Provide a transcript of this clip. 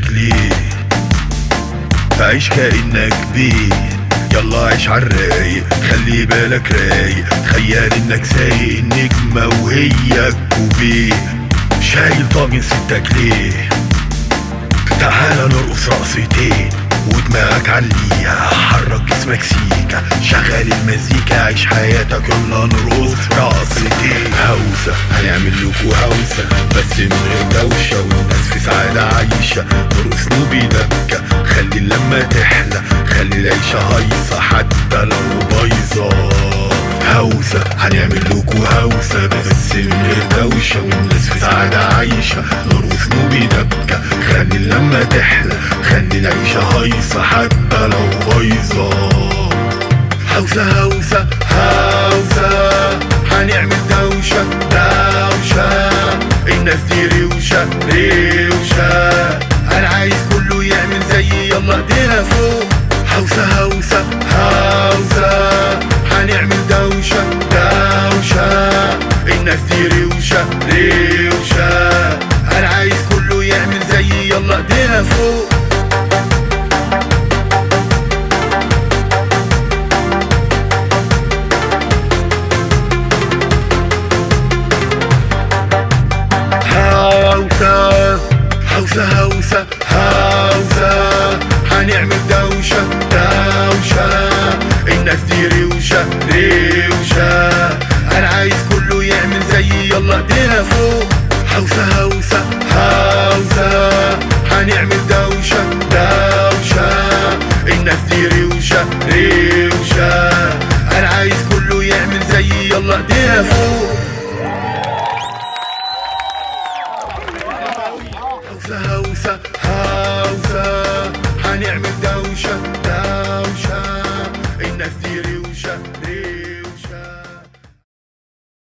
سكتك ليه؟ عيش كأنك بيه، يلا عيش عالرايق، خلي بالك رايق، تخيل انك سايق النجمة وهي كوبيه. شايل طاجن ستك ليه؟ تعالى نرقص رقصتين ودماغك عليها، حرك جسمك سيكا، شغل المزيكا، عيش حياتك، يلا نرقص رقصتين. هوسة هنعمل لكو هوسة بس من غير دوشة، والناس في سعادة عايشة، نرقص نوبي دبكة، خلي اللمة تحلى، خلي العيشة هايصة حتى لو بايظة. هوسة هنعمل لكو هوسة بس من غير دوشة، والناس في سعادة عايشة، نرقص نوبي دبكة، خلي اللمة تحلى، خلي العيشة هايصة حتى لو بايظة. هوسة هوسة هوسة هنعمل دوشة دوشة، الناس دي روشة روشة، انا عايز كله يعمل زيي، يلا ايدينا فوق. هوسة هوسة هوسة هنعمل دوشة دوشة، الناس دي روشة روشة، انا عايز كله يعمل زيي، يلا ايدينا فوق. هوسة هوسة هوسة هنعمل دوشة دوشة، الناس دي روشة روشة، انا عايز كله يعمل زيي، يلا ايدينا فوق. هوسة هوسة هوسة هنعمل دوشة دوشة، الناس دي روشة روشة، انا عايز كله يعمل زيي، يلا ايدينا فوق. هوسة هوسة هوسة هنعمل دوشة